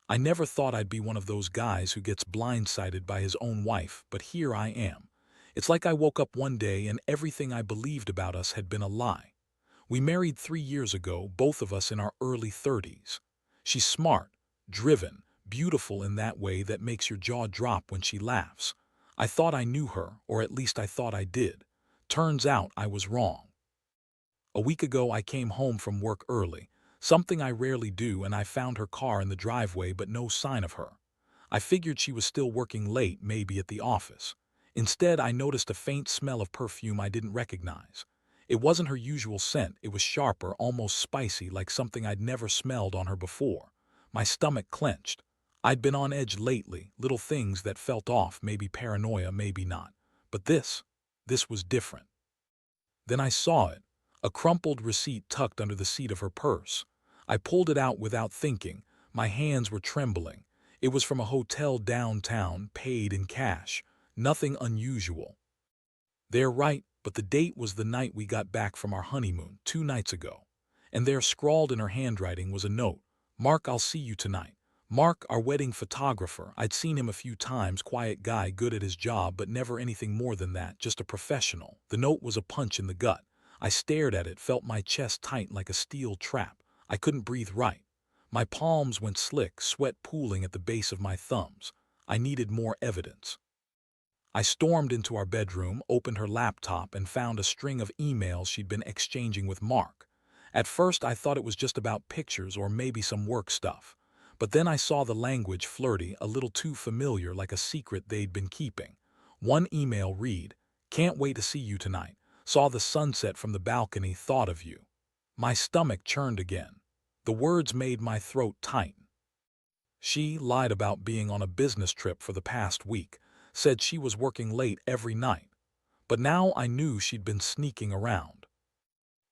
I never thought I'd be one of those guys who gets blindsided by his own wife, but here I am. It's like I woke up one day and everything I believed about us had been a lie. We married 3 years ago, both of us in our early 30s. She's smart, driven, beautiful in that way that makes your jaw drop when she laughs. I thought I knew her, or at least I thought I did. Turns out I was wrong. A week ago I came home from work early, something I rarely do, and I found her car in the driveway but no sign of her. I figured she was still working late, maybe at the office. Instead, I noticed a faint smell of perfume I didn't recognize. It wasn't her usual scent, it was sharper, almost spicy, like something I'd never smelled on her before. My stomach clenched. I'd been on edge lately, little things that felt off, maybe paranoia, maybe not. But this was different. Then I saw it, a crumpled receipt tucked under the seat of her purse. I pulled it out without thinking. My hands were trembling. It was from a hotel downtown, paid in cash. Nothing unusual. They're right, but the date was the night we got back from our honeymoon, 2 nights ago. And there, scrawled in her handwriting, was a note. "Mark, I'll see you tonight." Mark, our wedding photographer. I'd seen him a few times, quiet guy, good at his job, but never anything more than that, just a professional. The note was a punch in the gut. I stared at it, felt my chest tight like a steel trap. I couldn't breathe right. My palms went slick, sweat pooling at the base of my thumbs. I needed more evidence. I stormed into our bedroom, opened her laptop, and found a string of emails she'd been exchanging with Mark. At first I thought it was just about pictures or maybe some work stuff. But then I saw the language flirty, a little too familiar, like a secret they'd been keeping. One email read, "Can't wait to see you tonight. Saw the sunset from the balcony, thought of you." My stomach churned again. The words made my throat tighten. She lied about being on a business trip for the past week, said she was working late every night. But now I knew she'd been sneaking around.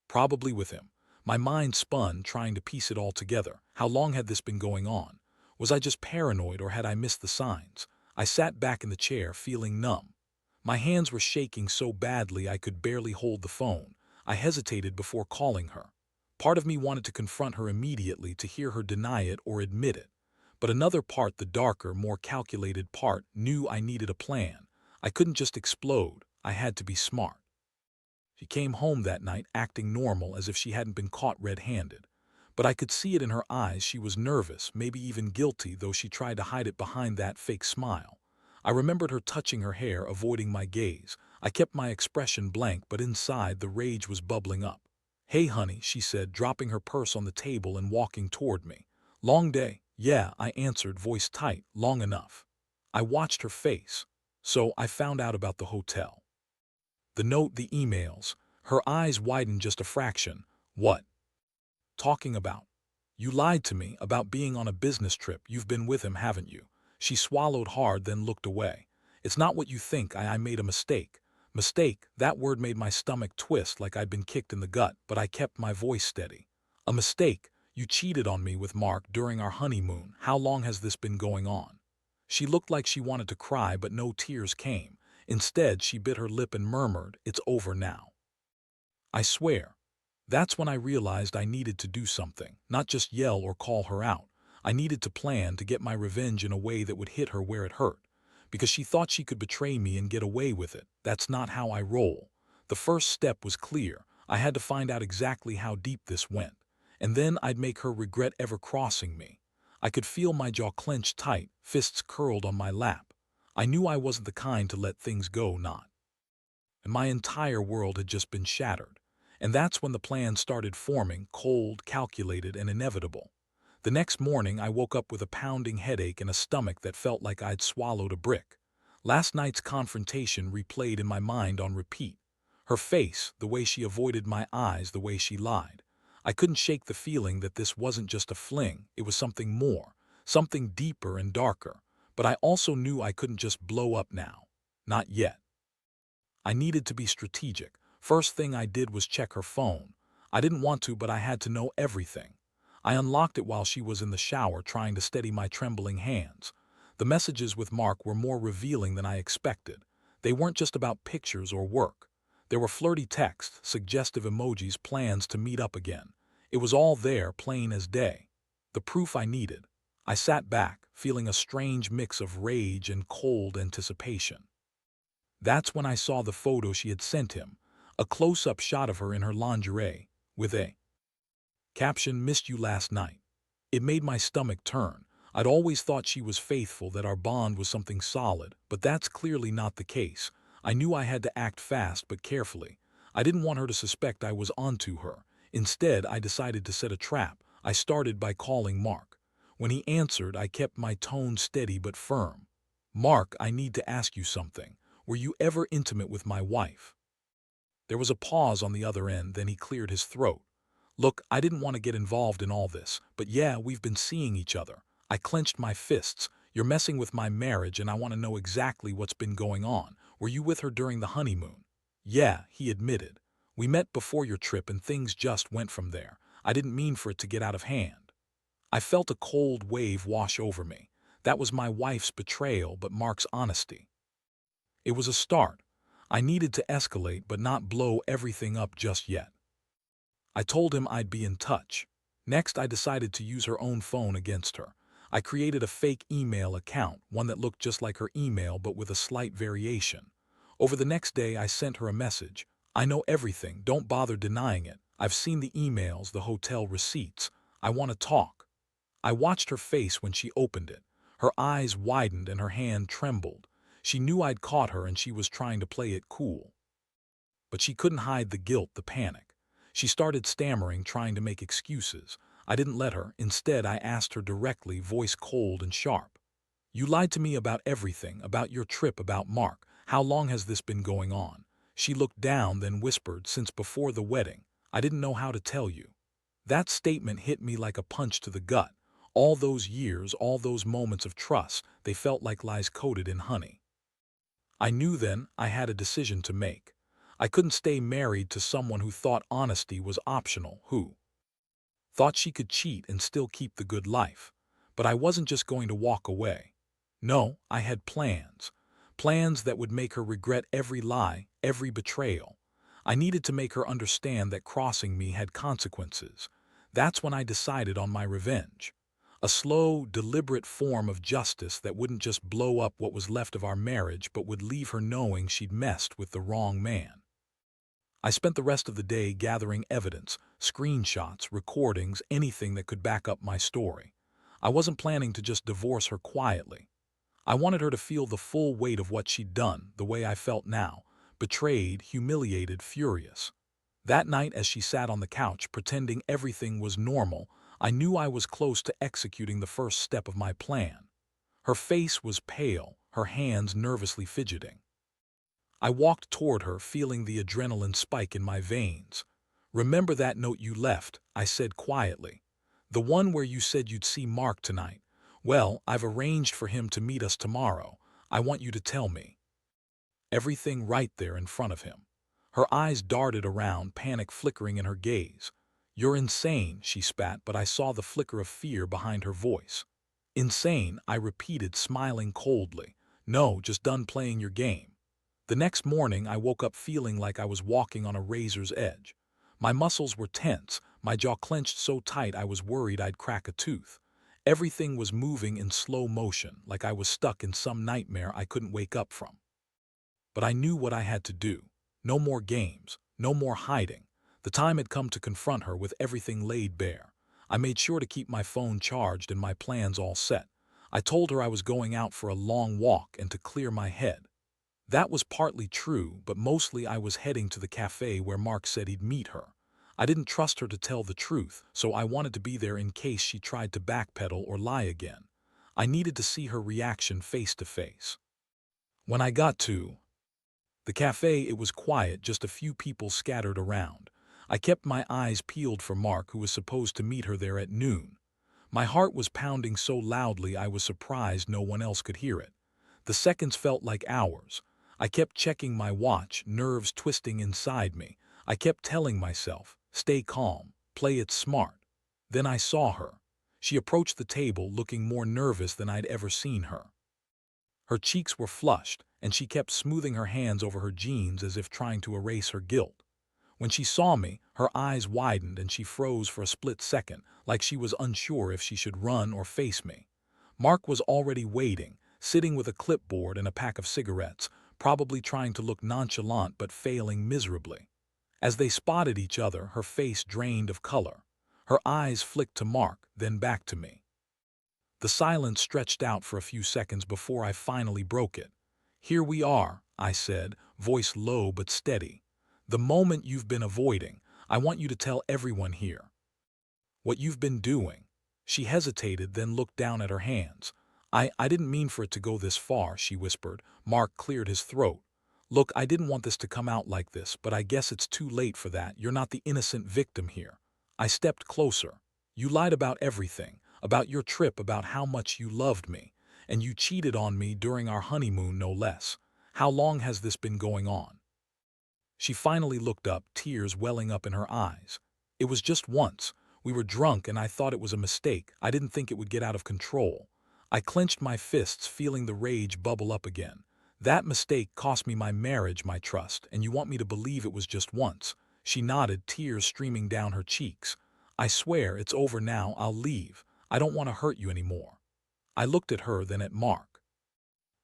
Probably with him. My mind spun, trying to piece it all together. How long had this been going on? Was I just paranoid, or had I missed the signs? I sat back in the chair, feeling numb. My hands were shaking so badly I could barely hold the phone. I hesitated before calling her. Part of me wanted to confront her immediately, to hear her deny it or admit it. But another part, the darker, more calculated part, knew I needed a plan. I couldn't just explode. I had to be smart. She came home that night acting normal, as if she hadn't been caught red-handed. But I could see it in her eyes. She was nervous, maybe even guilty, though she tried to hide it behind that fake smile. I remembered her touching her hair, avoiding my gaze. I kept my expression blank, but inside the rage was bubbling up. "Hey, honey," she said, dropping her purse on the table and walking toward me. "Long day?" "Yeah," I answered, voice tight. "Long enough." I watched her face. "So I found out about the hotel. The note, the emails." Her eyes widened just a fraction. "What? Talking about?" "You lied to me about being on a business trip. You've been with him, haven't you?" She swallowed hard, then looked away. "It's not what you think. I made a mistake." Mistake, that word made my stomach twist like I'd been kicked in the gut, but I kept my voice steady. "A mistake? You cheated on me with Mark during our honeymoon. How long has this been going on?" She looked like she wanted to cry, but no tears came. Instead, she bit her lip and murmured, "It's over now." I swear. That's when I realized I needed to do something, not just yell or call her out. I needed to plan, to get my revenge in a way that would hit her where it hurt. Because she thought she could betray me and get away with it. That's not how I roll. The first step was clear. I had to find out exactly how deep this went. And then I'd make her regret ever crossing me. I could feel my jaw clenched tight, fists curled on my lap. I knew I wasn't the kind to let things go, not. And my entire world had just been shattered. And that's when the plan started forming, cold, calculated, and inevitable. The next morning I woke up with a pounding headache and a stomach that felt like I'd swallowed a brick. Last night's confrontation replayed in my mind on repeat. Her face, the way she avoided my eyes, the way she lied. I couldn't shake the feeling that this wasn't just a fling, it was something more, something deeper and darker. But I also knew I couldn't just blow up now. Not yet. I needed to be strategic. First thing I did was check her phone. I didn't want to, but I had to know everything. I unlocked it while she was in the shower, trying to steady my trembling hands. The messages with Mark were more revealing than I expected. They weren't just about pictures or work. There were flirty texts, suggestive emojis, plans to meet up again. It was all there, plain as day. The proof I needed. I sat back, feeling a strange mix of rage and cold anticipation. That's when I saw the photo she had sent him, a close-up shot of her in her lingerie, with a caption, "Missed you last night." It made my stomach turn. I'd always thought she was faithful, that our bond was something solid, but that's clearly not the case. I knew I had to act fast but carefully. I didn't want her to suspect I was onto her. Instead, I decided to set a trap. I started by calling Mark. When he answered, I kept my tone steady but firm. "Mark, I need to ask you something. Were you ever intimate with my wife?" There was a pause on the other end, then he cleared his throat. "Look, I didn't want to get involved in all this, but yeah, we've been seeing each other." I clenched my fists. "You're messing with my marriage, and I want to know exactly what's been going on. Were you with her during the honeymoon?" "Yeah," he admitted. "We met before your trip and things just went from there. I didn't mean for it to get out of hand." I felt a cold wave wash over me. That was my wife's betrayal, but Mark's honesty. It was a start. I needed to escalate but not blow everything up just yet. I told him I'd be in touch. Next, I decided to use her own phone against her. I created a fake email account, one that looked just like her email but with a slight variation. Over the next day, I sent her a message. "I know everything, don't bother denying it. I've seen the emails, the hotel receipts. I want to talk." I watched her face when she opened it. Her eyes widened and her hand trembled. She knew I'd caught her and she was trying to play it cool. But she couldn't hide the guilt, the panic. She started stammering, trying to make excuses. I didn't let her. Instead, I asked her directly, voice cold and sharp. "You lied to me about everything, about your trip, about Mark. How long has this been going on?" She looked down, then whispered, "Since before the wedding. I didn't know how to tell you." That statement hit me like a punch to the gut. All those years, all those moments of trust, they felt like lies coated in honey. I knew then I had a decision to make. I couldn't stay married to someone who thought honesty was optional, who thought she could cheat and still keep the good life. But I wasn't just going to walk away. No, I had plans. Plans that would make her regret every lie, every betrayal. I needed to make her understand that crossing me had consequences. That's when I decided on my revenge. A slow, deliberate form of justice that wouldn't just blow up what was left of our marriage but would leave her knowing she'd messed with the wrong man. I spent the rest of the day gathering evidence, screenshots, recordings, anything that could back up my story. I wasn't planning to just divorce her quietly. I wanted her to feel the full weight of what she'd done, the way I felt now, betrayed, humiliated, furious. That night, as she sat on the couch pretending everything was normal, I knew I was close to executing the first step of my plan. Her face was pale, her hands nervously fidgeting. I walked toward her, feeling the adrenaline spike in my veins. "Remember that note you left?" I said quietly. "The one where you said you'd see Mark tonight. Well, I've arranged for him to meet us tomorrow. I want you to tell me everything right there in front of him." Her eyes darted around, panic flickering in her gaze. "You're insane," she spat, but I saw the flicker of fear behind her voice. "Insane," I repeated, smiling coldly. "No, just done playing your game." The next morning, I woke up feeling like I was walking on a razor's edge. My muscles were tense, my jaw clenched so tight I was worried I'd crack a tooth. Everything was moving in slow motion, like I was stuck in some nightmare I couldn't wake up from. But I knew what I had to do. No more games, no more hiding. The time had come to confront her with everything laid bare. I made sure to keep my phone charged and my plans all set. I told her I was going out for a long walk and to clear my head. That was partly true, but mostly I was heading to the cafe where Mark said he'd meet her. I didn't trust her to tell the truth, so I wanted to be there in case she tried to backpedal or lie again. I needed to see her reaction face to face. When I got to the cafe, it was quiet, just a few people scattered around. I kept my eyes peeled for Mark, who was supposed to meet her there at noon. My heart was pounding so loudly I was surprised no one else could hear it. The seconds felt like hours. I kept checking my watch, nerves twisting inside me. I kept telling myself, stay calm, play it smart. Then I saw her. She approached the table looking more nervous than I'd ever seen her. Her cheeks were flushed, and she kept smoothing her hands over her jeans as if trying to erase her guilt. When she saw me, her eyes widened and she froze for a split second, like she was unsure if she should run or face me. Mark was already waiting, sitting with a clipboard and a pack of cigarettes, probably trying to look nonchalant but failing miserably. As they spotted each other, her face drained of color. Her eyes flicked to Mark, then back to me. The silence stretched out for a few seconds before I finally broke it. "Here we are," I said, voice low but steady. "The moment you've been avoiding. I want you to tell everyone here what you've been doing." She hesitated, then looked down at her hands. I didn't mean for it to go this far," she whispered. Mark cleared his throat. "Look, I didn't want this to come out like this, but I guess it's too late for that. You're not the innocent victim here." I stepped closer. "You lied about everything, about your trip, about how much you loved me, and you cheated on me during our honeymoon, no less. How long has this been going on?" She finally looked up, tears welling up in her eyes. "It was just once. We were drunk and I thought it was a mistake. I didn't think it would get out of control." I clenched my fists, feeling the rage bubble up again. "That mistake cost me my marriage, my trust, and you want me to believe it was just once?" She nodded, tears streaming down her cheeks. "I swear it's over now. I'll leave. I don't want to hurt you anymore." I looked at her, then at Mark.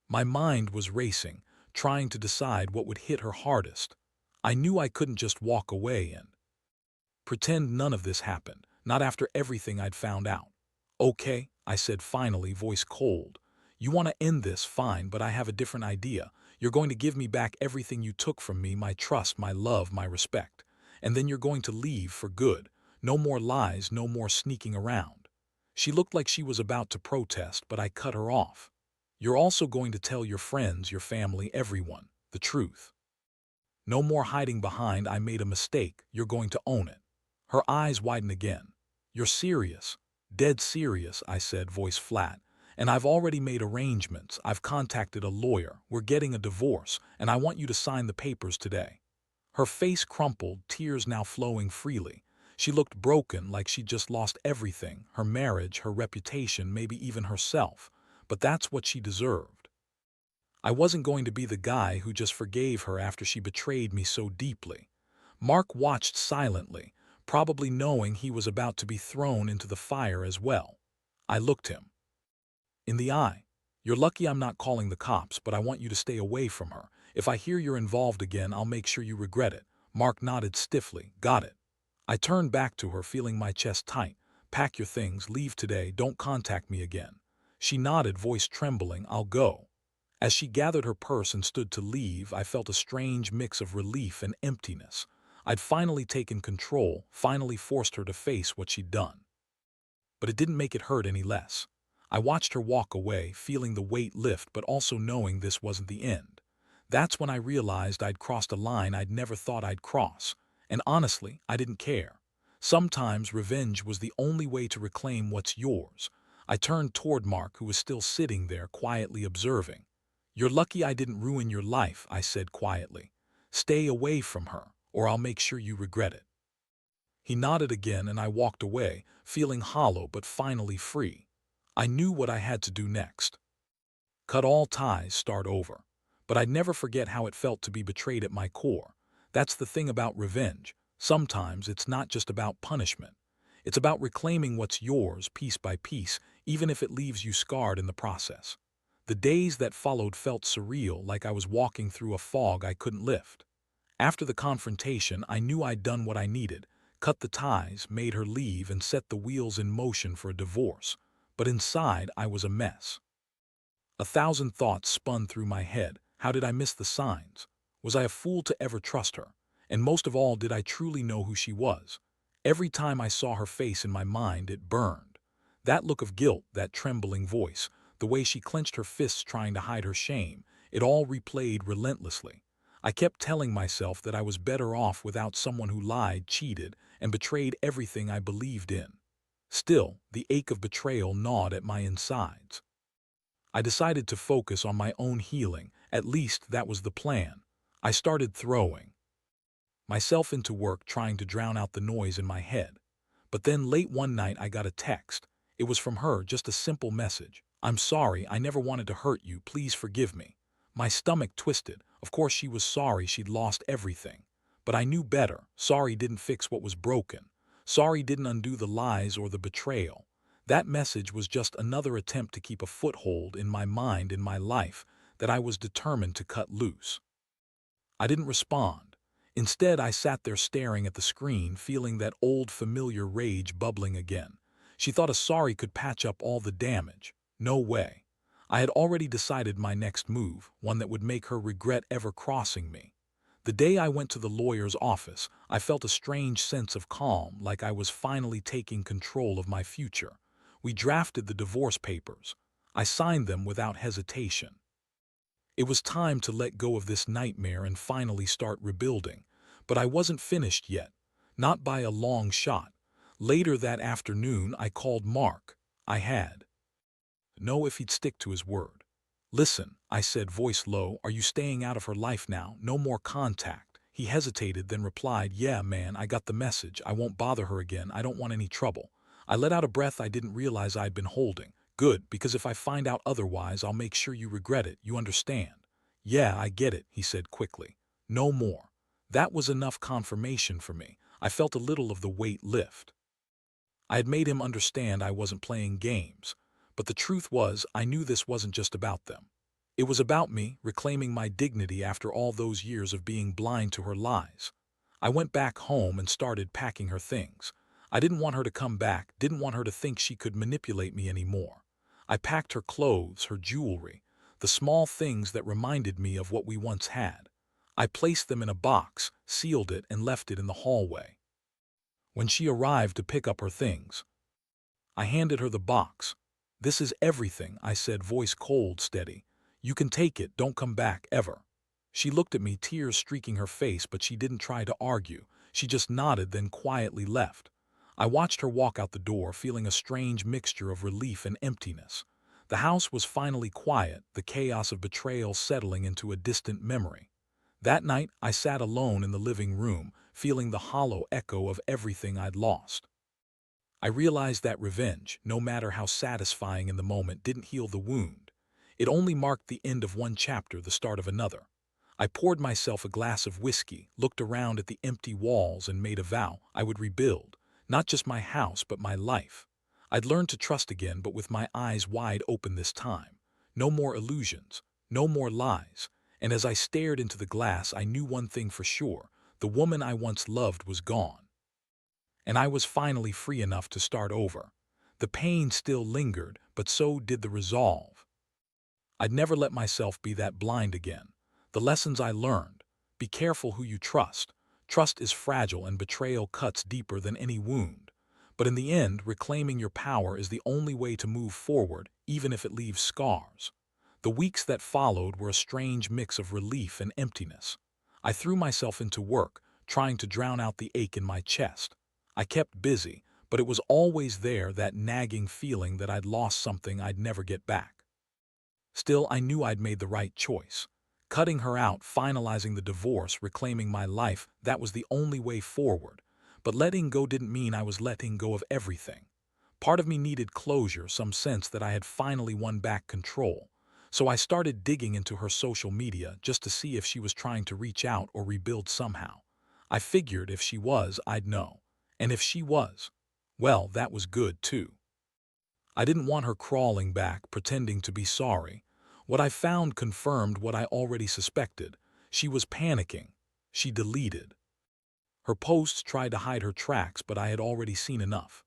My mind was racing, trying to decide what would hit her hardest. I knew I couldn't just walk away and pretend none of this happened, not after everything I'd found out. "Okay," I said finally, voice cold. "You want to end this, fine, but I have a different idea. You're going to give me back everything you took from me, my trust, my love, my respect. And then you're going to leave for good. No more lies, no more sneaking around." She looked like she was about to protest, but I cut her off. "You're also going to tell your friends, your family, everyone, the truth. No more hiding behind 'I made a mistake.' You're going to own it." Her eyes widened again. "You're serious?" "Dead serious," I said, voice flat. "And I've already made arrangements. I've contacted a lawyer. We're getting a divorce, and I want you to sign the papers today." Her face crumpled, tears now flowing freely. She looked broken, like she'd just lost everything, her marriage, her reputation, maybe even herself. But that's what she deserved. I wasn't going to be the guy who just forgave her after she betrayed me so deeply. Mark watched silently, probably knowing he was about to be thrown into the fire as well. I looked him in the eye. "You're lucky I'm not calling the cops, but I want you to stay away from her. If I hear you're involved again, I'll make sure you regret it." Mark nodded stiffly. "Got it." I turned back to her, feeling my chest tight. "Pack your things, leave today, don't contact me again." She nodded, voice trembling. "I'll go." As she gathered her purse and stood to leave, I felt a strange mix of relief and emptiness. I'd finally taken control, finally forced her to face what she'd done. But it didn't make it hurt any less. I watched her walk away, feeling the weight lift but also knowing this wasn't the end. That's when I realized I'd crossed a line I'd never thought I'd cross. And honestly, I didn't care. Sometimes revenge was the only way to reclaim what's yours. I turned toward Mark, who was still sitting there, quietly observing. "You're lucky I didn't ruin your life," I said quietly. "Stay away from her, or I'll make sure you regret it." He nodded again, and I walked away, feeling hollow but finally free. I knew what I had to do next. Cut all ties, start over. But I'd never forget how it felt to be betrayed at my core. That's the thing about revenge. Sometimes it's not just about punishment. It's about reclaiming what's yours piece by piece, even if it leaves you scarred in the process. The days that followed felt surreal, like I was walking through a fog I couldn't lift. After the confrontation, I knew I'd done what I needed, cut the ties, made her leave, and set the wheels in motion for a divorce. But inside, I was a mess. 1,000 thoughts spun through my head. How did I miss the signs? Was I a fool to ever trust her? And most of all, did I truly know who she was? Every time I saw her face in my mind, it burned. That look of guilt, that trembling voice, the way she clenched her fists trying to hide her shame, it all replayed relentlessly. I kept telling myself that I was better off without someone who lied, cheated, and betrayed everything I believed in. Still, the ache of betrayal gnawed at my insides. I decided to focus on my own healing. At least that was the plan. I started throwing myself into work, trying to drown out the noise in my head. But then late one night I got a text. It was from her, just a simple message. "I'm sorry, I never wanted to hurt you, please forgive me." My stomach twisted. Of course she was sorry, she'd lost everything. But I knew better. Sorry didn't fix what was broken. Sorry didn't undo the lies or the betrayal. That message was just another attempt to keep a foothold in my mind, in my life, that I was determined to cut loose. I didn't respond. Instead, I sat there staring at the screen, feeling that old familiar rage bubbling again. She thought a sorry could patch up all the damage. No way. I had already decided my next move, one that would make her regret ever crossing me. The day I went to the lawyer's office, I felt a strange sense of calm, like I was finally taking control of my future. We drafted the divorce papers. I signed them without hesitation. It was time to let go of this nightmare and finally start rebuilding. But I wasn't finished yet. Not by a long shot. Later that afternoon, I called Mark. I had know if he'd stick to his word. "Listen," I said, voice low, "are you staying out of her life now? No more contact." He hesitated, then replied, "Yeah, man, I got the message. I won't bother her again. I don't want any trouble." I let out a breath I didn't realize I'd been holding. "Good, because if I find out otherwise, I'll make sure you regret it. You understand?" "Yeah, I get it," he said quickly. "No more." That was enough confirmation for me. I felt a little of the weight lift. I had made him understand I wasn't playing games. But the truth was, I knew this wasn't just about them. It was about me, reclaiming my dignity after all those years of being blind to her lies. I went back home and started packing her things. I didn't want her to come back, didn't want her to think she could manipulate me anymore. I packed her clothes, her jewelry, the small things that reminded me of what we once had. I placed them in a box, sealed it, and left it in the hallway. When she arrived to pick up her things, I handed her the box. "This is everything," I said, voice cold, steady. "You can take it, don't come back, ever." She looked at me, tears streaking her face, but she didn't try to argue. She just nodded, then quietly left. I watched her walk out the door, feeling a strange mixture of relief and emptiness. The house was finally quiet, the chaos of betrayal settling into a distant memory. That night, I sat alone in the living room, feeling the hollow echo of everything I'd lost. I realized that revenge, no matter how satisfying in the moment, didn't heal the wound. It only marked the end of one chapter, the start of another. I poured myself a glass of whiskey, looked around at the empty walls, and made a vow I would rebuild, not just my house, but my life. I'd learned to trust again, but with my eyes wide open this time. No more illusions, no more lies. And as I stared into the glass, I knew one thing for sure: the woman I once loved was gone. And I was finally free enough to start over. The pain still lingered, but so did the resolve. I'd never let myself be that blind again. The lessons I learned: be careful who you trust. Trust is fragile and betrayal cuts deeper than any wound. But in the end, reclaiming your power is the only way to move forward, even if it leaves scars. The weeks that followed were a strange mix of relief and emptiness. I threw myself into work, trying to drown out the ache in my chest. I kept busy, but it was always there, that nagging feeling that I'd lost something I'd never get back. Still, I knew I'd made the right choice. Cutting her out, finalizing the divorce, reclaiming my life, that was the only way forward. But letting go didn't mean I was letting go of everything. Part of me needed closure, some sense that I had finally won back control. So I started digging into her social media just to see if she was trying to reach out or rebuild somehow. I figured if she was, I'd know. And if she was, well, that was good too. I didn't want her crawling back, pretending to be sorry. What I found confirmed what I already suspected. She was panicking. She deleted her posts, tried to hide her tracks, but I had already seen enough.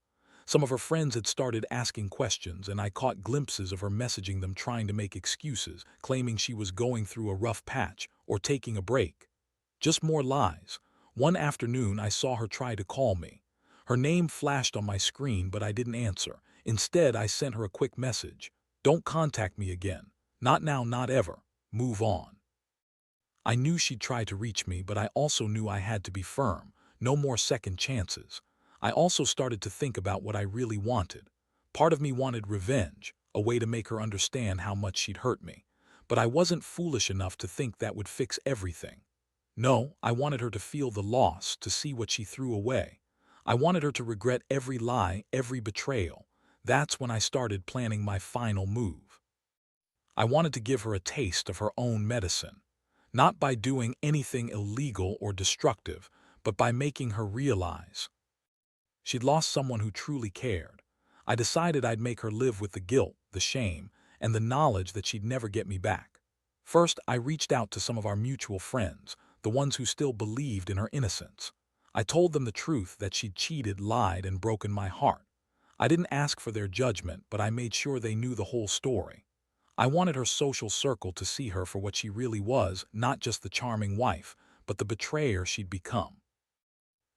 Some of her friends had started asking questions, and I caught glimpses of her messaging them, trying to make excuses, claiming she was going through a rough patch or taking a break. Just more lies. One afternoon, I saw her try to call me. Her name flashed on my screen, but I didn't answer. Instead, I sent her a quick message: "Don't contact me again. Not now, not ever. Move on." I knew she'd try to reach me, but I also knew I had to be firm. No more second chances. I also started to think about what I really wanted. Part of me wanted revenge, a way to make her understand how much she'd hurt me. But I wasn't foolish enough to think that would fix everything. No, I wanted her to feel the loss, to see what she threw away. I wanted her to regret every lie, every betrayal. That's when I started planning my final move. I wanted to give her a taste of her own medicine. Not by doing anything illegal or destructive, but by making her realize she'd lost someone who truly cared. I decided I'd make her live with the guilt, the shame, and the knowledge that she'd never get me back. First, I reached out to some of our mutual friends, the ones who still believed in her innocence. I told them the truth that she'd cheated, lied, and broken my heart. I didn't ask for their judgment, but I made sure they knew the whole story. I wanted her social circle to see her for what she really was, not just the charming wife, but the betrayer she'd become.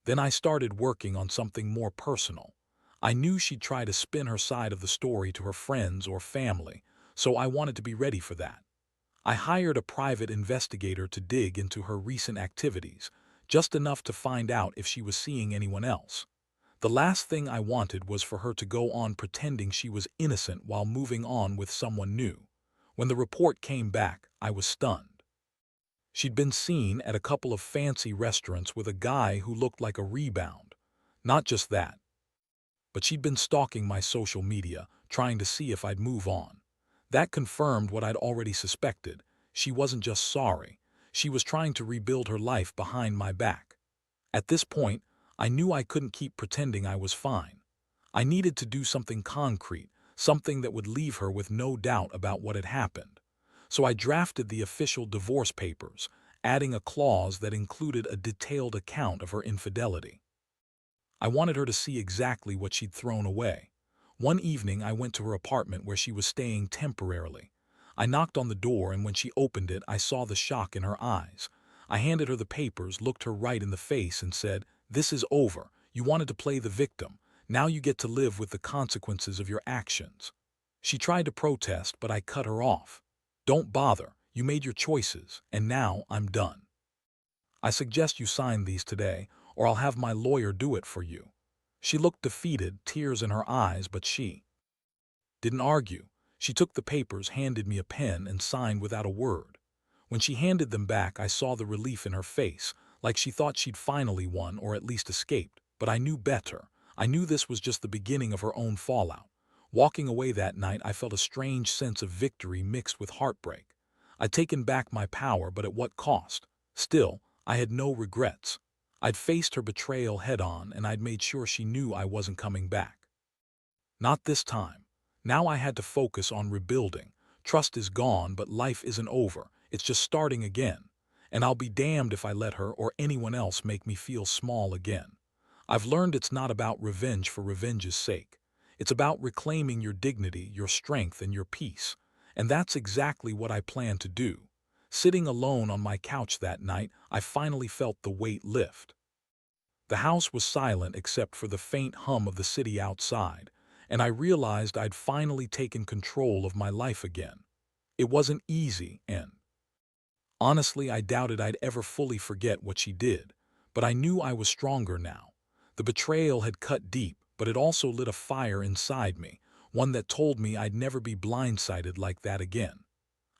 Then I started working on something more personal. I knew she'd try to spin her side of the story to her friends or family, so I wanted to be ready for that. I hired a private investigator to dig into her recent activities, just enough to find out if she was seeing anyone else. The last thing I wanted was for her to go on pretending she was innocent while moving on with someone new. When the report came back, I was stunned. She'd been seen at a couple of fancy restaurants with a guy who looked like a rebound. Not just that, but she'd been stalking my social media, trying to see if I'd move on. That confirmed what I'd already suspected. She wasn't just sorry. She was trying to rebuild her life behind my back. At this point, I knew I couldn't keep pretending I was fine. I needed to do something concrete, something that would leave her with no doubt about what had happened. So I drafted the official divorce papers, adding a clause that included a detailed account of her infidelity. I wanted her to see exactly what she'd thrown away. One evening, I went to her apartment where she was staying temporarily. I knocked on the door, and when she opened it, I saw the shock in her eyes. I handed her the papers, looked her right in the face, and said, "This is over. You wanted to play the victim. Now you get to live with the consequences of your actions." She tried to protest, but I cut her off. "Don't bother. You made your choices, and now I'm done. I suggest you sign these today, or I'll have my lawyer do it for you." She looked defeated, tears in her eyes, but she didn't argue. She took the papers, handed me a pen, and signed without a word. When she handed them back, I saw the relief in her face, like she thought she'd finally won or at least escaped. But I knew better. I knew this was just the beginning of her own fallout. Walking away that night, I felt a strange sense of victory mixed with heartbreak. I'd taken back my power, but at what cost? Still, I had no regrets. I'd faced her betrayal head-on, and I'd made sure she knew I wasn't coming back. Not this time. Now I had to focus on rebuilding. Trust is gone, but life isn't over. It's just starting again. And I'll be damned if I let her or anyone else make me feel small again. I've learned it's not about revenge for revenge's sake. It's about reclaiming your dignity, your strength, and your peace. And that's exactly what I plan to do. Sitting alone on my couch that night, I finally felt the weight lift. The house was silent except for the faint hum of the city outside, and I realized I'd finally taken control of my life again. It wasn't easy, and honestly, I doubted I'd ever fully forget what she did, but I knew I was stronger now. The betrayal had cut deep, but it also lit a fire inside me, one that told me I'd never be blindsided like that again.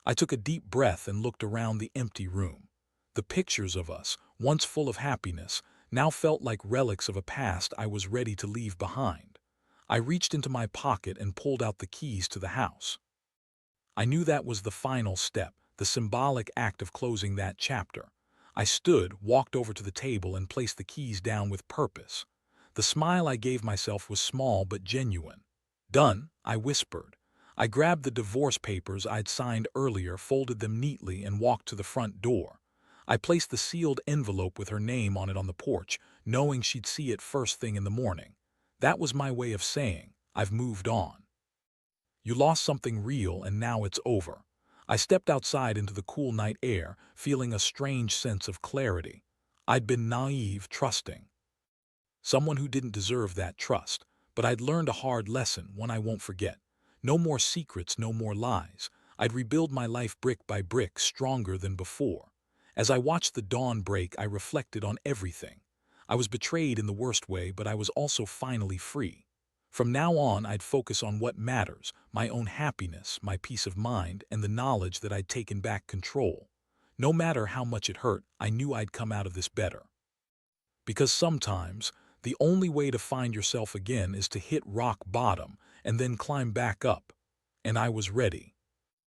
I took a deep breath and looked around the empty room. The pictures of us, once full of happiness, now felt like relics of a past I was ready to leave behind. I reached into my pocket and pulled out the keys to the house. I knew that was the final step, the symbolic act of closing that chapter. I stood, walked over to the table, and placed the keys down with purpose. The smile I gave myself was small but genuine. "Done," I whispered. I grabbed the divorce papers I'd signed earlier, folded them neatly, and walked to the front door. I placed the sealed envelope with her name on it on the porch, knowing she'd see it first thing in the morning. That was my way of saying, "I've moved on. You lost something real, and now it's over." I stepped outside into the cool night air, feeling a strange sense of clarity. I'd been naive, trusting. Someone who didn't deserve that trust, but I'd learned a hard lesson, one I won't forget. No more secrets, no more lies. I'd rebuild my life brick by brick, stronger than before. As I watched the dawn break, I reflected on everything. I was betrayed in the worst way, but I was also finally free. From now on, I'd focus on what matters, my own happiness, my peace of mind, and the knowledge that I'd taken back control. No matter how much it hurt, I knew I'd come out of this better. Because sometimes, the only way to find yourself again is to hit rock bottom and then climb back up. And I was ready.